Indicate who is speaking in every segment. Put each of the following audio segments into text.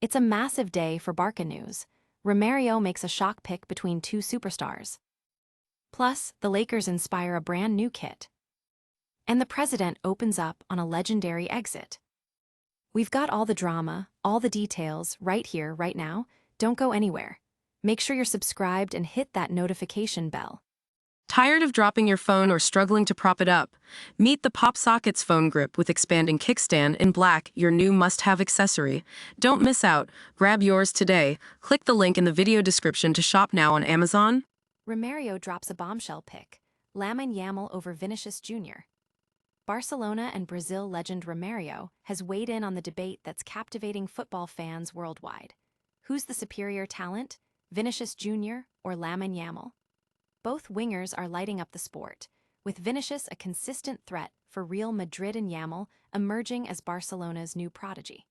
Speaker 1: It's a massive day for Barca news. Romario makes a shock pick between two superstars. Plus, the Lakers inspire a brand new kit. And the president opens up on a legendary exit. We've got all the drama, all the details, right here, right now. Don't go anywhere. Make sure you're subscribed and hit that notification bell.
Speaker 2: Tired of dropping your phone or struggling to prop it up? Meet the Pop Sockets phone grip with expanding kickstand in black, your new must-have accessory. Don't miss out. Grab yours today. Click the link in the video description to shop now on Amazon.
Speaker 1: Romario drops a bombshell pick. Lamine Yamal over Vinicius Jr. Barcelona and Brazil legend Romario has weighed in on the debate that's captivating football fans worldwide. Who's the superior talent, Vinicius Jr. or Lamine Yamal? Both wingers are lighting up the sport, with Vinicius a consistent threat for Real Madrid and Yamal emerging as Barcelona's new prodigy.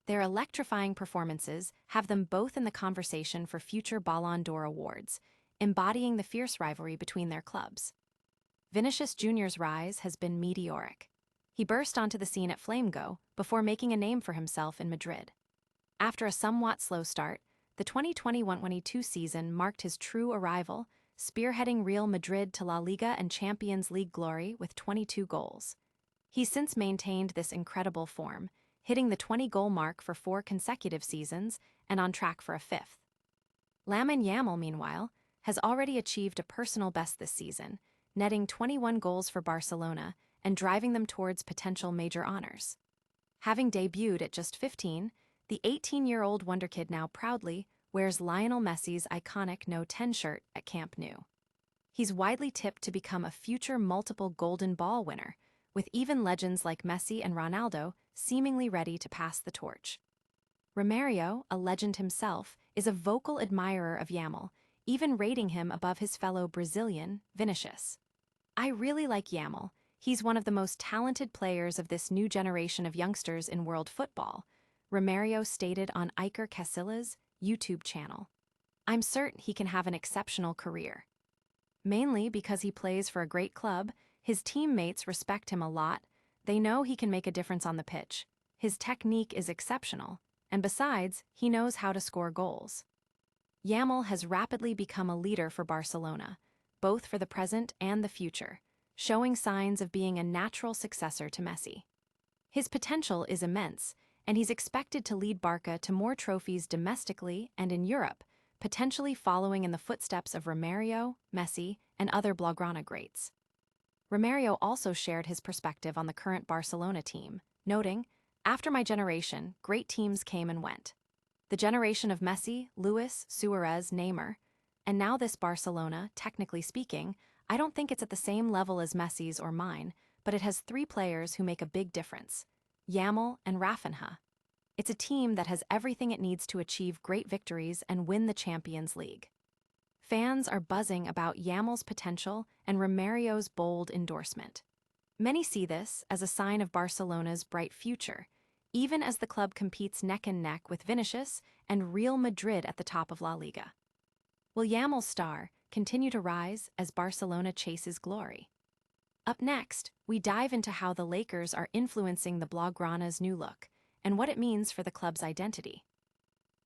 Speaker 1: Their electrifying performances have them both in the conversation for future Ballon d'Or awards, embodying the fierce rivalry between their clubs. Vinicius Jr.'s rise has been meteoric. He burst onto the scene at Flamengo before making a name for himself in Madrid. After a somewhat slow start, the 2021-22 season marked his true arrival, spearheading Real Madrid to La Liga and Champions League glory with 22 goals. He's since maintained this incredible form, hitting the 20-goal mark for 4 consecutive seasons and on track for a 5th. Lamine Yamal, meanwhile, has already achieved a personal best this season, netting 21 goals for Barcelona and driving them towards potential major honors. Having debuted at just 15, the 18-year-old wonderkid now proudly wears Lionel Messi's iconic No. 10 shirt at Camp Nou. He's widely tipped to become a future multiple Golden Ball winner, with even legends like Messi and Ronaldo seemingly ready to pass the torch. Romario, a legend himself, is a vocal admirer of Yamal, even rating him above his fellow Brazilian, Vinicius. "I really like Yamal. He's one of the most talented players of this new generation of youngsters in world football," Romario stated on Iker Casillas' YouTube channel. "I'm certain he can have an exceptional career." Mainly because he plays for a great club, his teammates respect him a lot. They know he can make a difference on the pitch. His technique is exceptional, and besides, he knows how to score goals. Yamal has rapidly become a leader for Barcelona, both for the present and the future, showing signs of being a natural successor to Messi. His potential is immense, and he's expected to lead Barca to more trophies domestically and in Europe, potentially following in the footsteps of Romario, Messi, and other Blaugrana greats. Romario also shared his perspective on the current Barcelona team, noting, "After my generation, great teams came and went. The generation of Messi, Luis, Suarez, Neymar, and now this Barcelona, technically speaking, I don't think it's at the same level as Messi's or mine, but it has 3 players who make a big difference: Yamal and Rafinha. It's a team that has everything it needs to achieve great victories and win the Champions League." Fans are buzzing about Yamal's potential and Romario's bold endorsement. Many see this as a sign of Barcelona's bright future, even as the club competes neck and neck with Vinicius and Real Madrid at the top of La Liga. Will Yamal's star continue to rise as Barcelona chases glory? Up next, we dive into how the Lakers are influencing the Blaugrana's new look and what it means for the club's identity.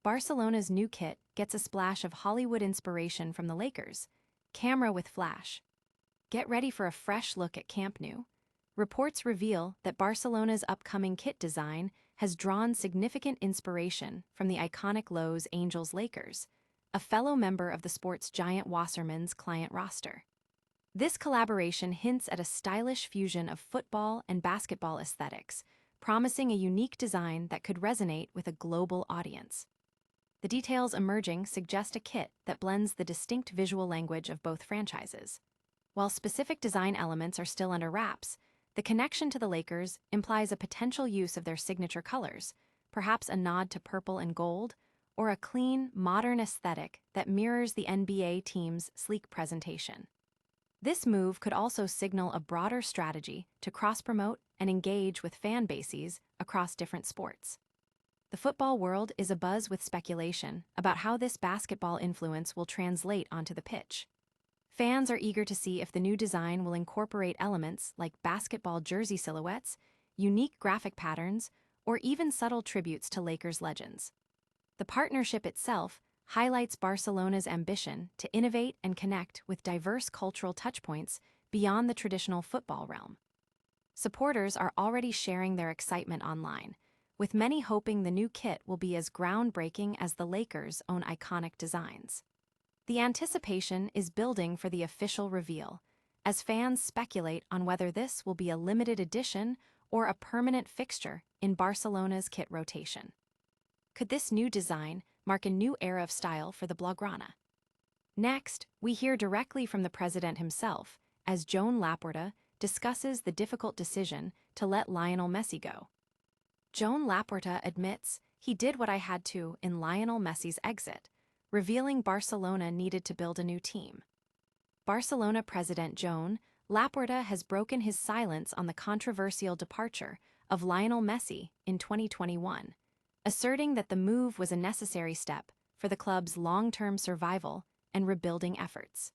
Speaker 1: Barcelona's new kit gets a splash of Hollywood inspiration from the Lakers, camera with flash. Get ready for a fresh look at Camp Nou. Reports reveal that Barcelona's upcoming kit design has drawn significant inspiration from the iconic Los Angeles Lakers, a fellow member of the sports giant Wasserman's client roster. This collaboration hints at a stylish fusion of football and basketball aesthetics, promising a unique design that could resonate with a global audience. The details emerging suggest a kit that blends the distinct visual language of both franchises. While specific design elements are still under wraps, the connection to the Lakers implies a potential use of their signature colors, perhaps a nod to purple and gold, or a clean, modern aesthetic that mirrors the NBA team's sleek presentation. This move could also signal a broader strategy to cross-promote and engage with fan bases across different sports. The football world is abuzz with speculation about how this basketball influence will translate onto the pitch. Fans are eager to see if the new design will incorporate elements like basketball jersey silhouettes, unique graphic patterns, or even subtle tributes to Lakers legends. The partnership itself highlights Barcelona's ambition to innovate and connect with diverse cultural touchpoints beyond the traditional football realm. Supporters are already sharing their excitement online, with many hoping the new kit will be as groundbreaking as the Lakers' own iconic designs. The anticipation is building for the official reveal, as fans speculate on whether this will be a limited edition or a permanent fixture in Barcelona's kit rotation. Could this new design mark a new era of style for the Blaugrana? Next, we hear directly from the president himself as Joan Laporta discusses the difficult decision to let Lionel Messi go. Joan Laporta admits, "He did what I had to in Lionel Messi's exit," revealing Barcelona needed to build a new team. Barcelona president Joan Laporta has broken his silence on the controversial departure of Lionel Messi in 2021, asserting that the move was a necessary step for the club's long-term survival and rebuilding efforts.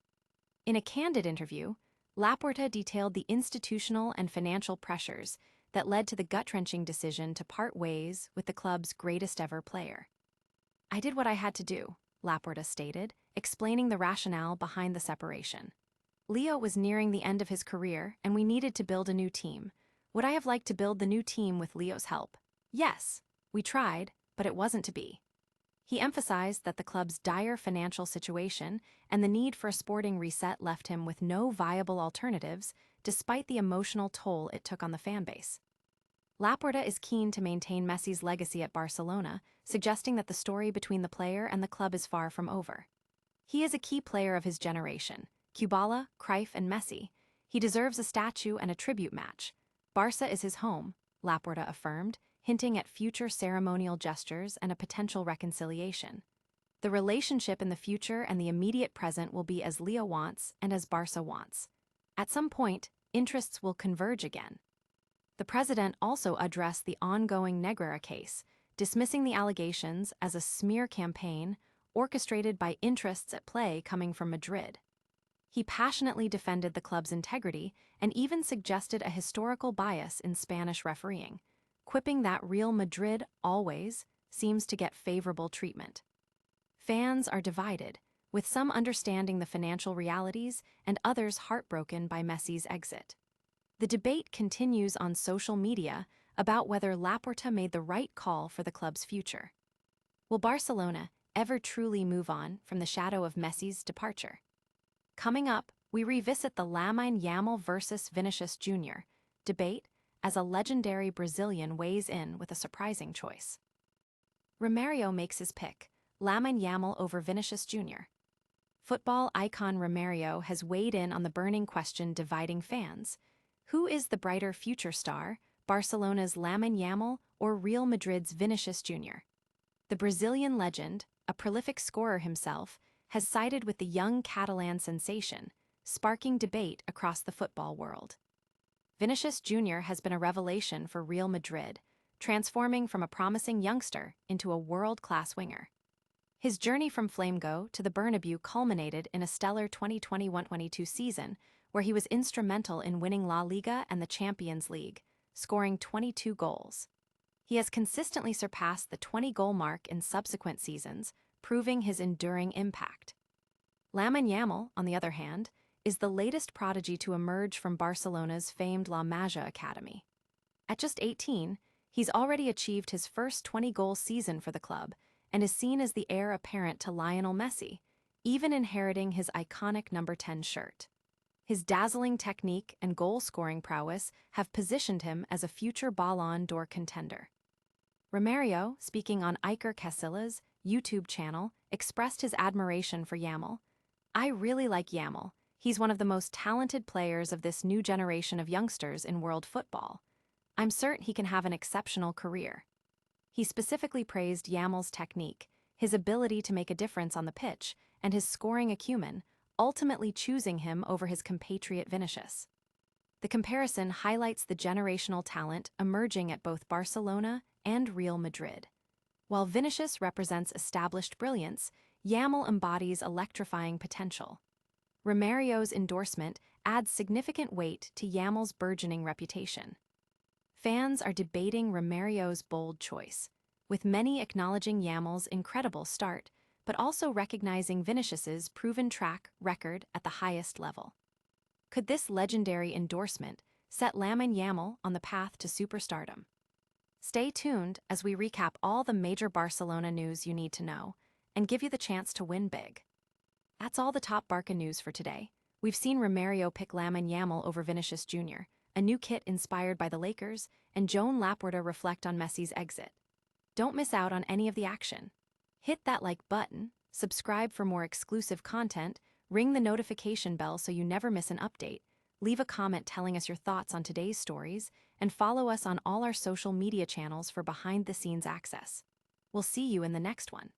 Speaker 1: In a candid interview, Laporta detailed the institutional and financial pressures that led to the gut-wrenching decision to part ways with the club's greatest-ever player. "I did what I had to do," Laporta stated, explaining the rationale behind the separation. "Leo was nearing the end of his career, and we needed to build a new team. Would I have liked to build the new team with Leo's help? Yes, we tried, but it wasn't to be." He emphasized that the club's dire financial situation and the need for a sporting reset left him with no viable alternatives, despite the emotional toll it took on the fanbase. Laporta is keen to maintain Messi's legacy at Barcelona, suggesting that the story between the player and the club is far from over. "He is a key player of his generation. Kubala, Cruyff, and Messi. He deserves a statue and a tribute match. Barca is his home," Laporta affirmed, hinting at future ceremonial gestures and a potential reconciliation. "The relationship in the future and the immediate present will be as Leo wants and as Barca wants. At some point, interests will converge again." The president also addressed the ongoing Negreira case, dismissing the allegations as a smear campaign orchestrated by interests at play coming from Madrid. He passionately defended the club's integrity and even suggested a historical bias in Spanish refereeing, quipping that Real Madrid always seems to get favorable treatment. Fans are divided, with some understanding the financial realities and others heartbroken by Messi's exit. The debate continues on social media about whether Laporta made the right call for the club's future. Will Barcelona ever truly move on from the shadow of Messi's departure? Coming up, we revisit the Lamine Yamal versus Vinicius Jr. debate as a legendary Brazilian weighs in with a surprising choice. Romario makes his pick, Lamine Yamal over Vinicius Jr. Football icon Romario has weighed in on the burning question dividing fans. Who is the brighter future star, Barcelona's Lamine Yamal or Real Madrid's Vinicius Jr.? The Brazilian legend, a prolific scorer himself, has sided with the young Catalan sensation, sparking debate across the football world. Vinicius Jr. has been a revelation for Real Madrid, transforming from a promising youngster into a world-class winger. His journey from Flamengo to the Bernabeu culminated in a stellar 2021-22 season, where he was instrumental in winning La Liga and the Champions League, scoring 22 goals. He has consistently surpassed the 20-goal mark in subsequent seasons, proving his enduring impact. Lamine Yamal, on the other hand, is the latest prodigy to emerge from Barcelona's famed La Masia Academy. At just 18, he's already achieved his first 20-goal season for the club and is seen as the heir apparent to Lionel Messi, even inheriting his iconic number 10 shirt. His dazzling technique and goal-scoring prowess have positioned him as a future Ballon d'Or contender. Romario, speaking on Iker Casilla's YouTube channel, expressed his admiration for Yamal. "I really like Yamal. He's one of the most talented players of this new generation of youngsters in world football. I'm certain he can have an exceptional career." He specifically praised Yamal's technique, his ability to make a difference on the pitch, and his scoring acumen, ultimately choosing him over his compatriot Vinicius. The comparison highlights the generational talent emerging at both Barcelona and Real Madrid. While Vinicius represents established brilliance, Yamal embodies electrifying potential. Romario's endorsement adds significant weight to Yamal's burgeoning reputation. Fans are debating Romario's bold choice. with many acknowledging Yamal's incredible start, but also recognizing Vinicius's proven track record at the highest level. Could this legendary endorsement set Lamine Yamal on the path to superstardom? Stay tuned as we recap all the major Barcelona news you need to know and give you the chance to win big. That's all the top Barca news for today. We've seen Romario pick Lamine Yamal over Vinicius Jr., a new kit inspired by the Lakers, and Joan Laporta reflect on Messi's exit. Don't miss out on any of the action. Hit that like button, subscribe for more exclusive content, ring the notification bell so you never miss an update, leave a comment telling us your thoughts on today's stories, and follow us on all our social media channels for behind-the-scenes access. We'll see you in the next one.